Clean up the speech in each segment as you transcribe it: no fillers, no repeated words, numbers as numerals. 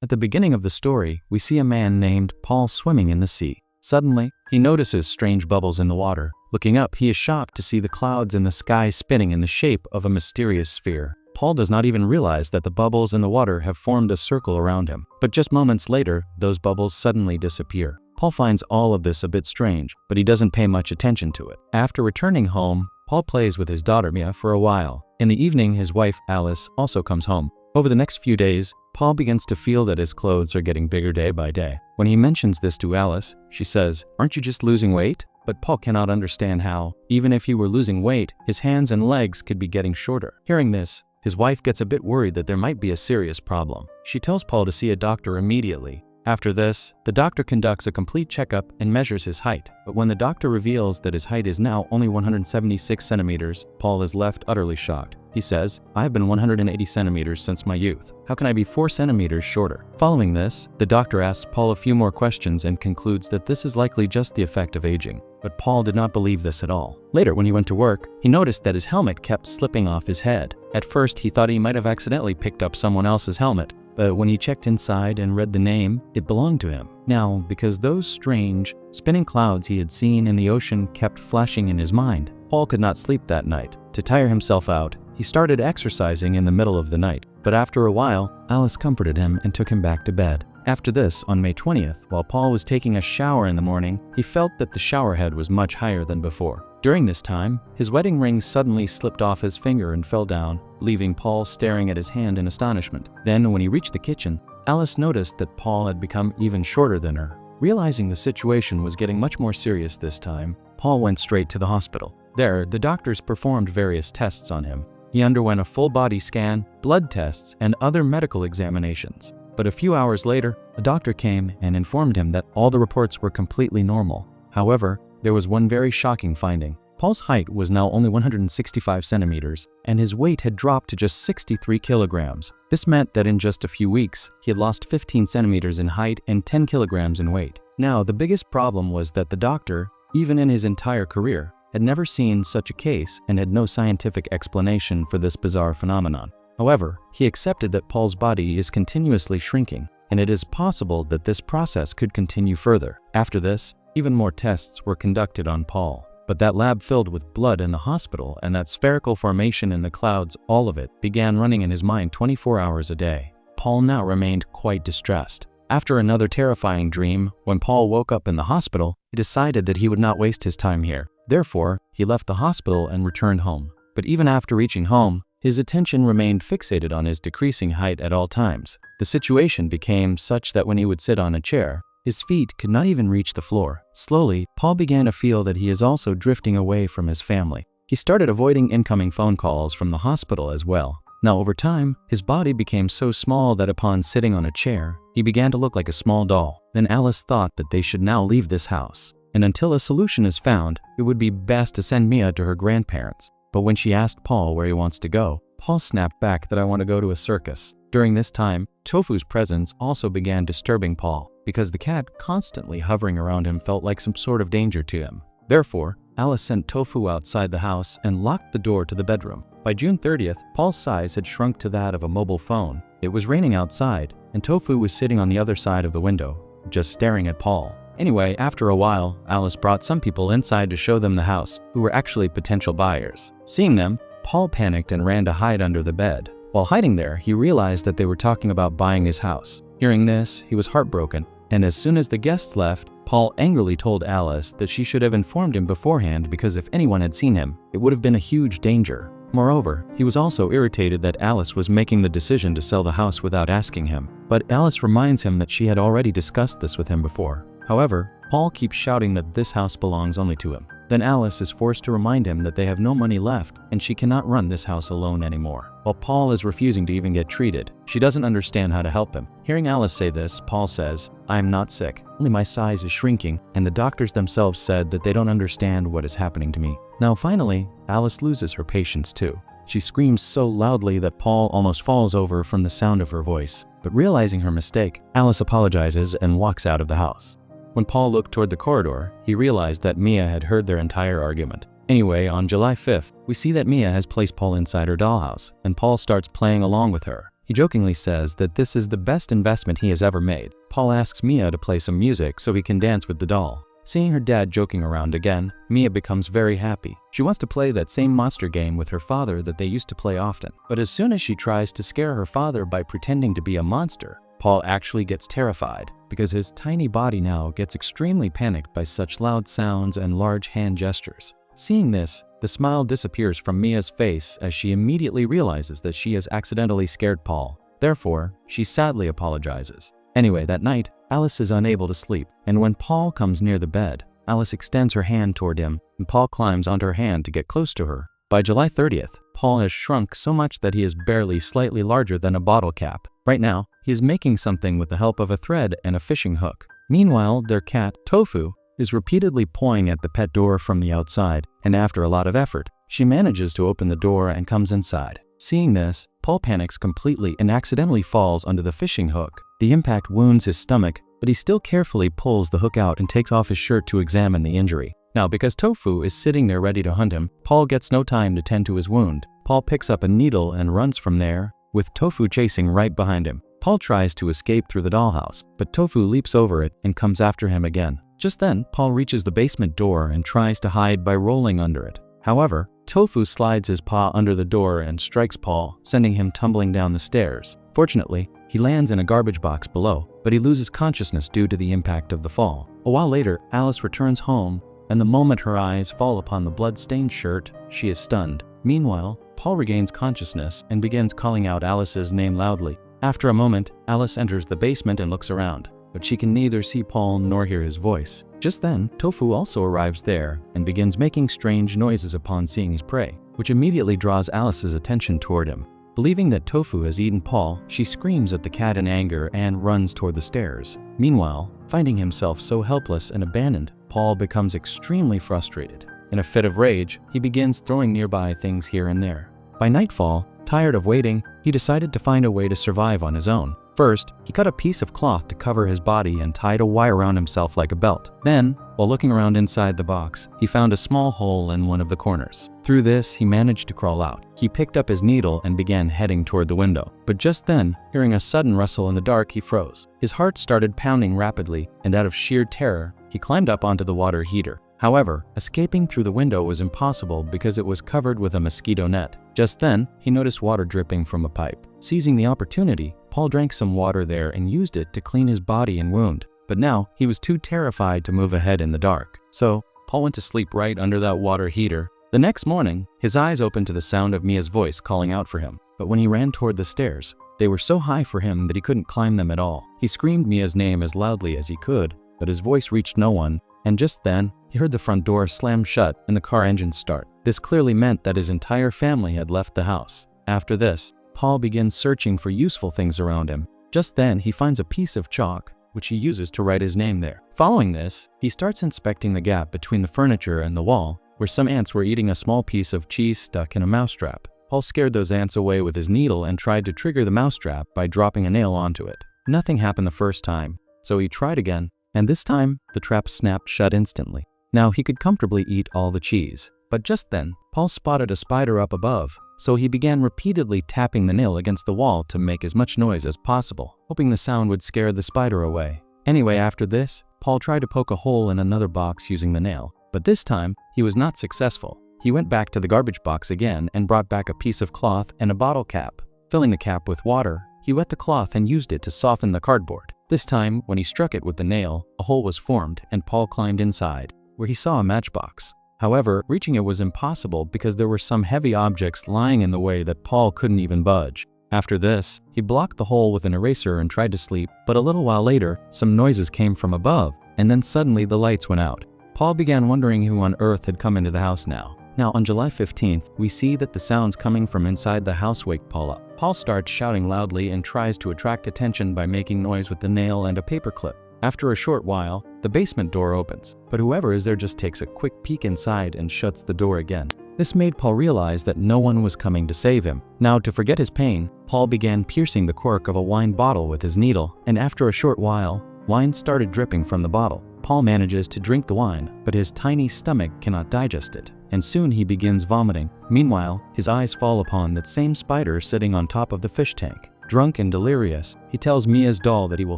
At the beginning of the story, we see a man named Paul swimming in the sea. Suddenly, he notices strange bubbles in the water. Looking up, he is shocked to see the clouds in the sky spinning in the shape of a mysterious sphere. Paul does not even realize that the bubbles in the water have formed a circle around him. But just moments later, those bubbles suddenly disappear. Paul finds all of this a bit strange, but he doesn't pay much attention to it. After returning home, Paul plays with his daughter Mia for a while. In the evening, his wife Alice also comes home. Over the next few days, Paul begins to feel that his clothes are getting bigger day by day. When he mentions this to Alice, she says, "Aren't you just losing weight?" But Paul cannot understand how, even if he were losing weight, his hands and legs could be getting shorter. Hearing this, his wife gets a bit worried that there might be a serious problem. She tells Paul to see a doctor immediately. After this, the doctor conducts a complete checkup and measures his height. But when the doctor reveals that his height is now only 176 centimeters, Paul is left utterly shocked. He says, "I have been 180 centimeters since my youth. How can I be 4 centimeters shorter?" Following this, the doctor asks Paul a few more questions and concludes that this is likely just the effect of aging. But Paul did not believe this at all. Later, when he went to work, he noticed that his helmet kept slipping off his head. At first, he thought he might have accidentally picked up someone else's helmet. But when he checked inside and read the name, it belonged to him. Now, because those strange, spinning clouds he had seen in the ocean kept flashing in his mind, Paul could not sleep that night. To tire himself out, he started exercising in the middle of the night. But after a while, Alice comforted him and took him back to bed. After this, on May 20th, while Paul was taking a shower in the morning, he felt that the shower head was much higher than before. During this time, his wedding ring suddenly slipped off his finger and fell down, leaving Paul staring at his hand in astonishment. Then, when he reached the kitchen, Alice noticed that Paul had become even shorter than her. Realizing the situation was getting much more serious this time, Paul went straight to the hospital. There, the doctors performed various tests on him. He underwent a full body scan, blood tests, and other medical examinations. But a few hours later, a doctor came and informed him that all the reports were completely normal. However, there was one very shocking finding. Paul's height was now only 165 centimeters, and his weight had dropped to just 63 kilograms. This meant that in just a few weeks, he had lost 15 centimeters in height and 10 kilograms in weight. Now, the biggest problem was that the doctor, even in his entire career, had never seen such a case and had no scientific explanation for this bizarre phenomenon. However, he accepted that Paul's body is continuously shrinking, and it is possible that this process could continue further. After this, even more tests were conducted on Paul. But that lab filled with blood in the hospital and that spherical formation in the clouds, all of it began running in his mind 24 hours a day. Paul now remained quite distressed. After another terrifying dream, when Paul woke up in the hospital, he decided that he would not waste his time here. Therefore, he left the hospital and returned home. But even after reaching home, his attention remained fixated on his decreasing height at all times. The situation became such that when he would sit on a chair, his feet could not even reach the floor. Slowly, Paul began to feel that he is also drifting away from his family. He started avoiding incoming phone calls from the hospital as well. Now, over time, his body became so small that upon sitting on a chair, he began to look like a small doll. Then Alice thought that they should now leave this house. And until a solution is found, it would be best to send Mia to her grandparents. But when she asked Paul where he wants to go, Paul snapped back that I want to go to a circus. During this time, Tofu's presence also began disturbing Paul, because the cat constantly hovering around him felt like some sort of danger to him. Therefore, Alice sent Tofu outside the house and locked the door to the bedroom. By June 30th, Paul's size had shrunk to that of a mobile phone. It was raining outside, and Tofu was sitting on the other side of the window, just staring at Paul. Anyway, after a while, Alice brought some people inside to show them the house, who were actually potential buyers. Seeing them, Paul panicked and ran to hide under the bed. While hiding there, he realized that they were talking about buying his house. Hearing this, he was heartbroken, and as soon as the guests left, Paul angrily told Alice that she should have informed him beforehand because if anyone had seen him, it would have been a huge danger. Moreover, he was also irritated that Alice was making the decision to sell the house without asking him. But Alice reminds him that she had already discussed this with him before. However, Paul keeps shouting that this house belongs only to him. Then Alice is forced to remind him that they have no money left and she cannot run this house alone anymore. While Paul is refusing to even get treated, she doesn't understand how to help him. Hearing Alice say this, Paul says, "I am not sick, only my size is shrinking, and the doctors themselves said that they don't understand what is happening to me." Now finally, Alice loses her patience too. She screams so loudly that Paul almost falls over from the sound of her voice. But realizing her mistake, Alice apologizes and walks out of the house. When Paul looked toward the corridor, he realized that Mia had heard their entire argument. Anyway, on July 5th, we see that Mia has placed Paul inside her dollhouse, and Paul starts playing along with her. He jokingly says that this is the best investment he has ever made. Paul asks Mia to play some music so he can dance with the doll. Seeing her dad joking around again, Mia becomes very happy. She wants to play that same monster game with her father that they used to play often. But as soon as she tries to scare her father by pretending to be a monster, Paul actually gets terrified because his tiny body now gets extremely panicked by such loud sounds and large hand gestures. Seeing this, the smile disappears from Mia's face as she immediately realizes that she has accidentally scared Paul. Therefore, she sadly apologizes. Anyway, that night, Alice is unable to sleep, and when Paul comes near the bed, Alice extends her hand toward him, and Paul climbs onto her hand to get close to her. By July 30th, Paul has shrunk so much that he is barely slightly larger than a bottle cap. Right now, he is making something with the help of a thread and a fishing hook. Meanwhile, their cat, Tofu, is repeatedly pawing at the pet door from the outside, and after a lot of effort, she manages to open the door and comes inside. Seeing this, Paul panics completely and accidentally falls under the fishing hook. The impact wounds his stomach, but he still carefully pulls the hook out and takes off his shirt to examine the injury. Now, because Tofu is sitting there ready to hunt him, Paul gets no time to tend to his wound. Paul picks up a needle and runs from there, with Tofu chasing right behind him. Paul tries to escape through the dollhouse, but Tofu leaps over it and comes after him again. Just then, Paul reaches the basement door and tries to hide by rolling under it. However, Tofu slides his paw under the door and strikes Paul, sending him tumbling down the stairs. Fortunately, he lands in a garbage box below, but he loses consciousness due to the impact of the fall. A while later, Alice returns home, and the moment her eyes fall upon the blood-stained shirt, she is stunned. Meanwhile, Paul regains consciousness and begins calling out Alice's name loudly. After a moment, Alice enters the basement and looks around, but she can neither see Paul nor hear his voice. Just then, Tofu also arrives there and begins making strange noises upon seeing his prey, which immediately draws Alice's attention toward him. Believing that Tofu has eaten Paul, she screams at the cat in anger and runs toward the stairs. Meanwhile, finding himself so helpless and abandoned, Paul becomes extremely frustrated. In a fit of rage, he begins throwing nearby things here and there. By nightfall, tired of waiting, he decided to find a way to survive on his own. First, he cut a piece of cloth to cover his body and tied a wire around himself like a belt. Then, while looking around inside the box, he found a small hole in one of the corners. Through this, he managed to crawl out. He picked up his needle and began heading toward the window. But just then, hearing a sudden rustle in the dark, he froze. His heart started pounding rapidly, and out of sheer terror, he climbed up onto the water heater. However, escaping through the window was impossible because it was covered with a mosquito net. Just then, he noticed water dripping from a pipe. Seizing the opportunity, Paul drank some water there and used it to clean his body and wound. But now, he was too terrified to move ahead in the dark. So, Paul went to sleep right under that water heater. The next morning, his eyes opened to the sound of Mia's voice calling out for him. But when he ran toward the stairs, they were so high for him that he couldn't climb them at all. He screamed Mia's name as loudly as he could, but his voice reached no one. And just then, he heard the front door slam shut and the car engine start. This clearly meant that his entire family had left the house. After this, Paul begins searching for useful things around him. Just then, he finds a piece of chalk, which he uses to write his name there. Following this, he starts inspecting the gap between the furniture and the wall, where some ants were eating a small piece of cheese stuck in a mousetrap. Paul scared those ants away with his needle and tried to trigger the mousetrap by dropping a nail onto it. Nothing happened the first time, so he tried again, and this time, the trap snapped shut instantly. Now he could comfortably eat all the cheese. But just then, Paul spotted a spider up above, so he began repeatedly tapping the nail against the wall to make as much noise as possible, hoping the sound would scare the spider away. Anyway, after this, Paul tried to poke a hole in another box using the nail, but this time, he was not successful. He went back to the garbage box again and brought back a piece of cloth and a bottle cap. Filling the cap with water, he wet the cloth and used it to soften the cardboard. This time, when he struck it with the nail, a hole was formed and Paul climbed inside, where he saw a matchbox. However, reaching it was impossible because there were some heavy objects lying in the way that Paul couldn't even budge. After this, he blocked the hole with an eraser and tried to sleep, but a little while later, some noises came from above, and then suddenly the lights went out. Paul began wondering who on earth had come into the house now. Now, on July 15th, we see that the sounds coming from inside the house wake Paul up. Paul starts shouting loudly and tries to attract attention by making noise with the nail and a paperclip. After a short while, the basement door opens, but whoever is there just takes a quick peek inside and shuts the door again. This made Paul realize that no one was coming to save him. Now, to forget his pain, Paul began piercing the cork of a wine bottle with his needle, and after a short while, wine started dripping from the bottle. Paul manages to drink the wine, but his tiny stomach cannot digest it, and soon he begins vomiting. Meanwhile, his eyes fall upon that same spider sitting on top of the fish tank. Drunk and delirious, he tells Mia's doll that he will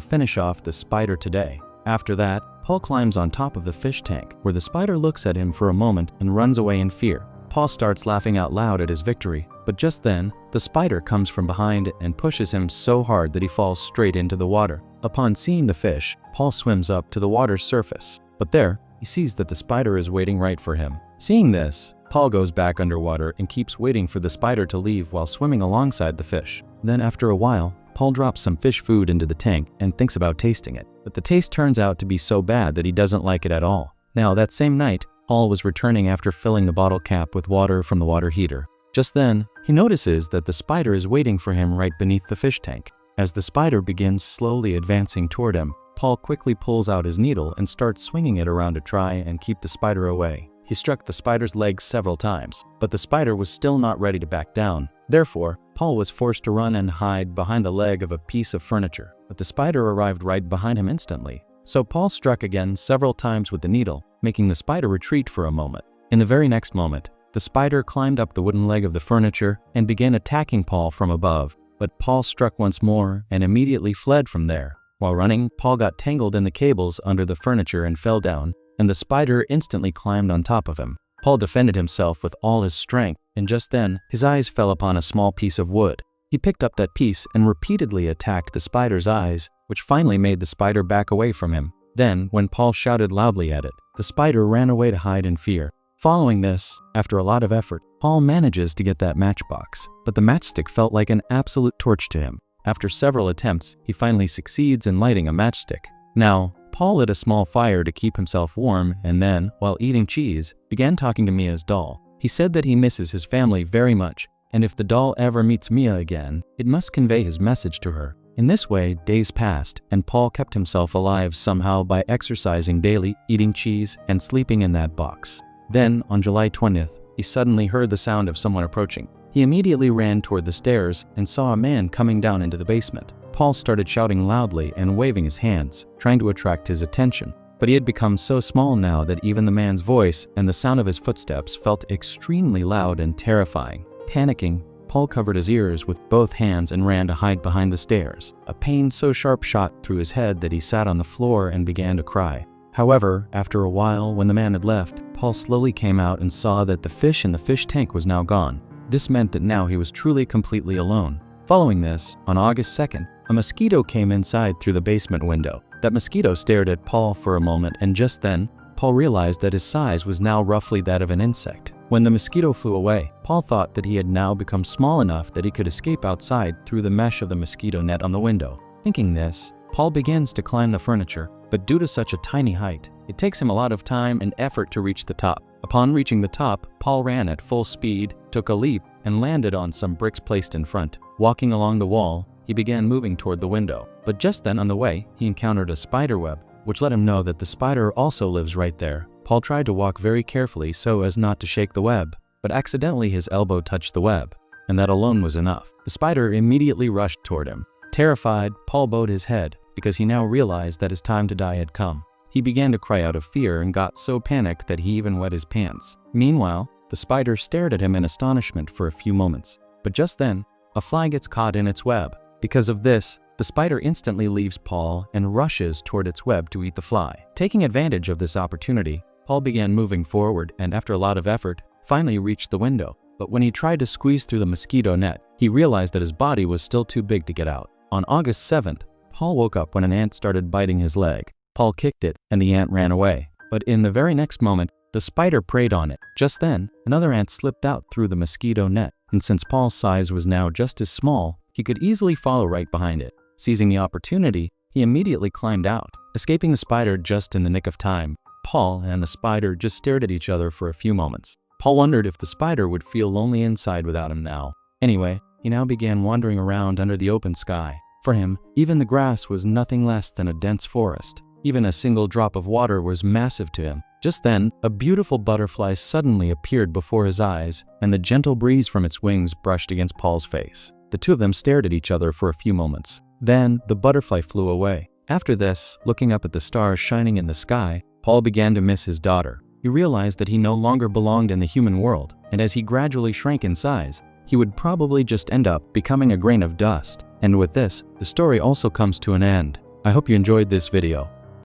finish off the spider today. After that, Paul climbs on top of the fish tank, where the spider looks at him for a moment and runs away in fear. Paul starts laughing out loud at his victory, but just then, the spider comes from behind and pushes him so hard that he falls straight into the water. Upon seeing the fish, Paul swims up to the water's surface, but there, he sees that the spider is waiting right for him. Seeing this, Paul goes back underwater and keeps waiting for the spider to leave while swimming alongside the fish. Then after a while, Paul drops some fish food into the tank and thinks about tasting it, but the taste turns out to be so bad that he doesn't like it at all. Now, that same night, Paul was returning after filling the bottle cap with water from the water heater. Just then, he notices that the spider is waiting for him right beneath the fish tank. As the spider begins slowly advancing toward him, Paul quickly pulls out his needle and starts swinging it around to try and keep the spider away. He struck the spider's legs several times, but the spider was still not ready to back down. Therefore, Paul was forced to run and hide behind the leg of a piece of furniture, but the spider arrived right behind him instantly. So Paul struck again several times with the needle, making the spider retreat for a moment. In the very next moment, the spider climbed up the wooden leg of the furniture and began attacking Paul from above, but Paul struck once more and immediately fled from there. While running, Paul got tangled in the cables under the furniture and fell down, and the spider instantly climbed on top of him. Paul defended himself with all his strength, and just then, his eyes fell upon a small piece of wood. He picked up that piece and repeatedly attacked the spider's eyes, which finally made the spider back away from him. Then, when Paul shouted loudly at it, the spider ran away to hide in fear. Following this, after a lot of effort, Paul manages to get that matchbox, but the matchstick felt like an absolute torch to him. After several attempts, he finally succeeds in lighting a matchstick. Now, Paul lit a small fire to keep himself warm and then, while eating cheese, began talking to Mia's doll. He said that he misses his family very much, and if the doll ever meets Mia again, it must convey his message to her. In this way, days passed, and Paul kept himself alive somehow by exercising daily, eating cheese, and sleeping in that box. Then, on July 20th, he suddenly heard the sound of someone approaching. He immediately ran toward the stairs and saw a man coming down into the basement. Paul started shouting loudly and waving his hands, trying to attract his attention. But he had become so small now that even the man's voice and the sound of his footsteps felt extremely loud and terrifying. Panicking, Paul covered his ears with both hands and ran to hide behind the stairs. A pain so sharp shot through his head that he sat on the floor and began to cry. However, after a while, when the man had left, Paul slowly came out and saw that the fish in the fish tank was now gone. This meant that now he was truly completely alone. Following this, on August 2nd, a mosquito came inside through the basement window. That mosquito stared at Paul for a moment, and just then, Paul realized that his size was now roughly that of an insect. When the mosquito flew away, Paul thought that he had now become small enough that he could escape outside through the mesh of the mosquito net on the window. Thinking this, Paul begins to climb the furniture, but due to such a tiny height, it takes him a lot of time and effort to reach the top. Upon reaching the top, Paul ran at full speed, took a leap, and landed on some bricks placed in front. Walking along the wall, he began moving toward the window, but just then on the way, he encountered a spider web, which let him know that the spider also lives right there. Paul tried to walk very carefully so as not to shake the web, but accidentally his elbow touched the web, and that alone was enough. The spider immediately rushed toward him. Terrified, Paul bowed his head, because he now realized that his time to die had come. He began to cry out of fear and got so panicked that he even wet his pants. Meanwhile, the spider stared at him in astonishment for a few moments, but just then, a fly gets caught in its web. Because of this, the spider instantly leaves Paul and rushes toward its web to eat the fly. Taking advantage of this opportunity, Paul began moving forward and after a lot of effort, finally reached the window. But when he tried to squeeze through the mosquito net, he realized that his body was still too big to get out. On August 7th, Paul woke up when an ant started biting his leg. Paul kicked it and the ant ran away. But in the very next moment, the spider preyed on it. Just then, another ant slipped out through the mosquito net, and since Paul's size was now just as small, he could easily follow right behind it. Seizing the opportunity, he immediately climbed out, escaping the spider just in the nick of time. Paul and the spider just stared at each other for a few moments. Paul wondered if the spider would feel lonely inside without him now. Anyway, he now began wandering around under the open sky. For him, even the grass was nothing less than a dense forest. Even a single drop of water was massive to him. Just then, a beautiful butterfly suddenly appeared before his eyes, and the gentle breeze from its wings brushed against Paul's face. The two of them stared at each other for a few moments. Then, the butterfly flew away. After this, looking up at the stars shining in the sky, Paul began to miss his daughter. He realized that he no longer belonged in the human world, and as he gradually shrank in size, he would probably just end up becoming a grain of dust. And with this, the story also comes to an end. I hope you enjoyed this video.